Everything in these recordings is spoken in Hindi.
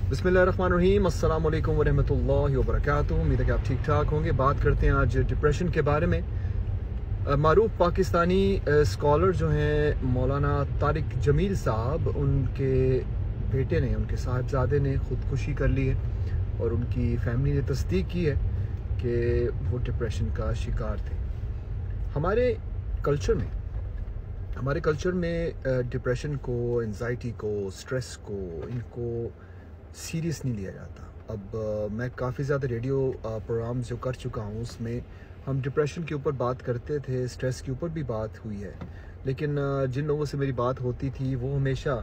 बिस्मिल्लाहिर्रहमानिर्रहीम, अस्सलाम वालेकुम वरहमतुल्लाहि वबरकातुहू। उम्मीद है कि आप ठीक ठाक होंगे। बात करते हैं आज डिप्रेशन के बारे में। मारूफ पाकिस्तानी स्कॉलर जो हैं मौलाना तारिक जमील साहब, उनके बेटे ने, उनके साहिबजादे ने ख़ुदकुशी कर ली है और उनकी फैमिली ने तस्दीक की है कि वो डिप्रेशन का शिकार थे। हमारे कल्चर में डिप्रेशन को, एंजाइटी को, स्ट्रेस को, इनको सीरियस नहीं लिया जाता। अब मैं काफ़ी ज़्यादा रेडियो प्रोग्राम जो कर चुका हूँ, उसमें हम डिप्रेशन के ऊपर बात करते थे, स्ट्रेस के ऊपर भी बात हुई है, लेकिन जिन लोगों से मेरी बात होती थी वो हमेशा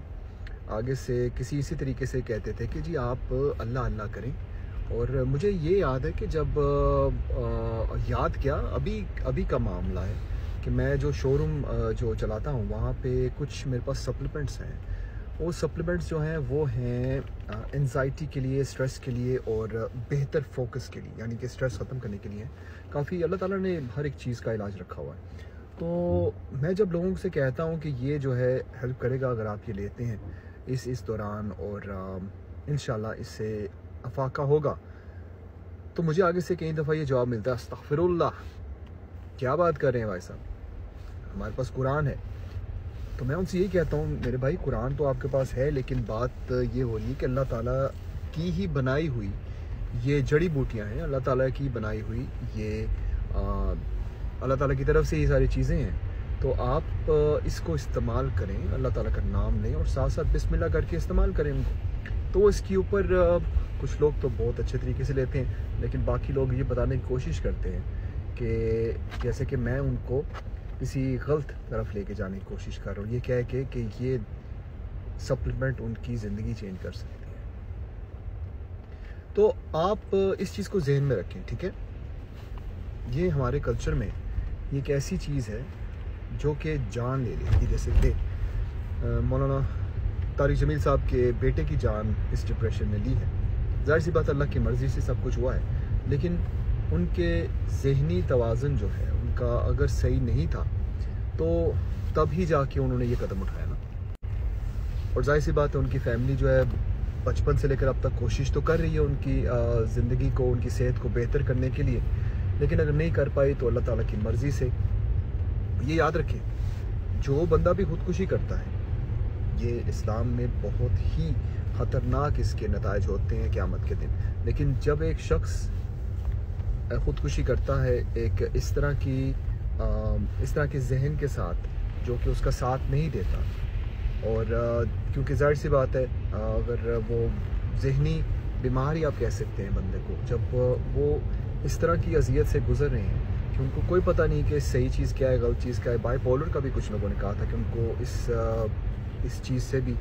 आगे से किसी इसी तरीके से कहते थे कि जी आप अल्लाह अल्लाह करें। और मुझे ये याद है कि जब याद क्या, अभी का मामला है कि मैं जो शोरूम जो चलाता हूँ वहाँ पे कुछ मेरे पास सप्लीमेंट्स हैं। वो सप्लीमेंट्स जो हैं वो हैं एंजाइटी के लिए, स्ट्रेस के लिए और बेहतर फोकस के लिए, यानी कि स्ट्रेस ख़त्म करने के लिए। काफ़ी अल्लाह ताला ने हर एक चीज़ का इलाज रखा हुआ है। तो मैं जब लोगों से कहता हूँ कि ये जो है हेल्प करेगा अगर आप ये लेते हैं इस दौरान, और इंशाल्लाह इससे अफाका होगा, तो मुझे आगे से कई दफ़ा ये जवाब मिलता है, अस्तगफिरुल्लाह, क्या बात कर रहे हैं भाई साहब, हमारे पास कुरान है। तो मैं उनसे यही कहता हूँ, मेरे भाई कुरान तो आपके पास है, लेकिन बात ये हो रही है कि अल्लाह ताला की ही बनाई हुई ये जड़ी बूटियाँ हैं, अल्लाह ताला की बनाई हुई ये अल्लाह ताला की तरफ से ये सारी चीज़ें हैं। तो आप इसको इस्तेमाल करें, अल्लाह ताला का नाम लें और साथ साथ बिस्मिल्लाह करके इस्तेमाल करें उनको। तो इसके ऊपर कुछ लोग तो बहुत अच्छे तरीके से लेते हैं, लेकिन बाकी लोग ये बताने की कोशिश करते हैं कि जैसे कि मैं उनको किसी गलत तरफ लेके जाने की कोशिश कर रहा हूँ, ये कह के कि ये सप्लीमेंट उनकी ज़िंदगी चेंज कर सकती है। तो आप इस चीज़ को जहन में रखें, ठीक है। ये हमारे कल्चर में ये एक ऐसी चीज़ है जो कि जान ले लेगी, जैसे कि मौलाना तारिक जमील साहब के बेटे की जान इस डिप्रेशन ने ली है। ज़ाहिर सी बात अल्लाह की मर्ज़ी से सब कुछ हुआ है, लेकिन उनके ज़हनी तवाज़ुन जो है उनका अगर सही नहीं था तो तब ही जाके उन्होंने ये कदम उठाया ना। और जाहिर सी बात है उनकी फैमिली जो है बचपन से लेकर अब तक कोशिश तो कर रही है उनकी ज़िंदगी को, उनकी सेहत को बेहतर करने के लिए, लेकिन अगर नहीं कर पाई तो अल्लाह ताला की मर्ज़ी से। ये याद रखें, जो बंदा भी खुदकुशी करता है, ये इस्लाम में बहुत ही ख़तरनाक इसके नताइज होते हैं क़यामत के दिन। लेकिन जब एक शख्स ख़ुदकुशी करता है एक इस तरह के जहन के साथ जो कि उसका साथ नहीं देता, और क्योंकि ज़ाहिर सी बात है अगर वो जहनी बीमारी आप कह सकते हैं बंदे को, जब वो इस तरह की अजियत से गुजर रहे हैं कि उनको कोई पता नहीं कि सही चीज़ क्या है, गलत चीज़ क्या है। बाइपोलर का भी कुछ लोगों ने कहा था कि उनको इस चीज़ से भी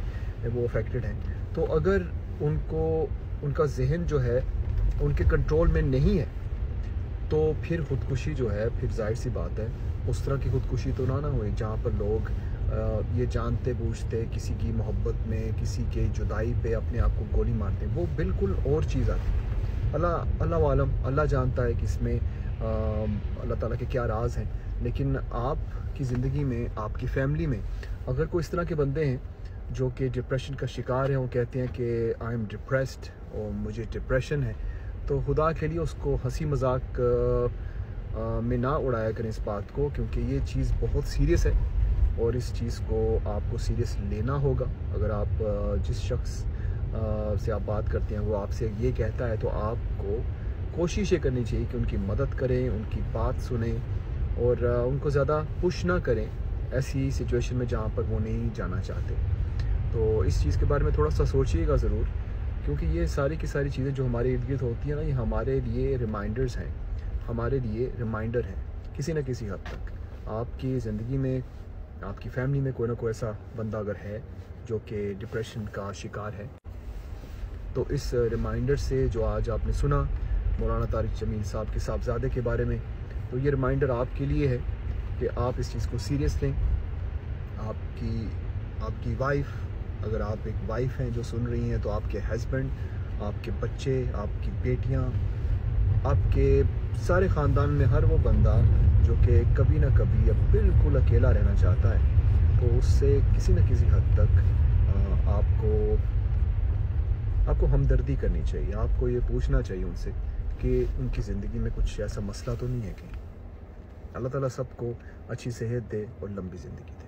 वो अफेक्टेड हैं। तो अगर उनका जहन जो है उनके कंट्रोल में नहीं है तो फिर ख़ुदकुशी जो है, फिर जाहिर सी बात है उस तरह की ख़ुदकुशी तो ना हुई जहाँ पर लोग ये जानते बूझते किसी की मोहब्बत में, किसी के जुदाई पे अपने आप को गोली मारते हैं। वो बिल्कुल और चीज़ आती है। अल्लाह वालम, अल्लाह जानता है कि इसमें अल्लाह ताला के क्या राज हैं। लेकिन आपकी ज़िंदगी में, आपकी फैमिली में अगर कोई इस तरह के बंदे हैं जो कि डिप्रेशन का शिकार हैं, वो कहते हैं कि आई एम डिप्रेस्ड और मुझे डिप्रेशन है, तो खुदा के लिए उसको हंसी मजाक में ना उड़ाया करें इस बात को, क्योंकि ये चीज़ बहुत सीरियस है और इस चीज़ को आपको सीरियस लेना होगा। अगर आप जिस शख्स से आप बात करते हैं वो आपसे ये कहता है, तो आपको कोशिश ये करनी चाहिए कि उनकी मदद करें, उनकी बात सुने और उनको ज़्यादा पुश ना करें ऐसी सिचुएशन में जहाँ पर वो नहीं जाना चाहते। तो इस चीज़ के बारे में थोड़ा सा सोचिएगा ज़रूर, क्योंकि ये सारी की सारी चीज़ें जो हमारे इर्द गिर्द होती हैं ना, ये हमारे लिए रिमाइंडर्स हैं, हमारे लिए रिमाइंडर हैं किसी न किसी हद तक। आपकी ज़िंदगी में, आपकी फैमिली में कोई ना कोई ऐसा बंदा अगर है जो कि डिप्रेशन का शिकार है, तो इस रिमाइंडर से जो आज आपने सुना मौलाना तारिक जमील साहब के साहबजादे के बारे में, तो ये रिमाइंडर आपके लिए है कि आप इस चीज़ को सीरियस लें। आपकी वाइफ, अगर आप एक वाइफ हैं जो सुन रही हैं, तो आपके हस्बैंड, आपके बच्चे, आपकी बेटियां, आपके सारे ख़ानदान में हर वो बंदा जो कि कभी ना कभी अब बिल्कुल अकेला रहना चाहता है, तो उससे किसी न किसी हद तक आपको आपको हमदर्दी करनी चाहिए, आपको ये पूछना चाहिए उनसे कि उनकी ज़िंदगी में कुछ ऐसा मसला तो नहीं है कहीं। अल्लाह ताला सबको अच्छी सेहत दे और लंबी ज़िंदगी दे।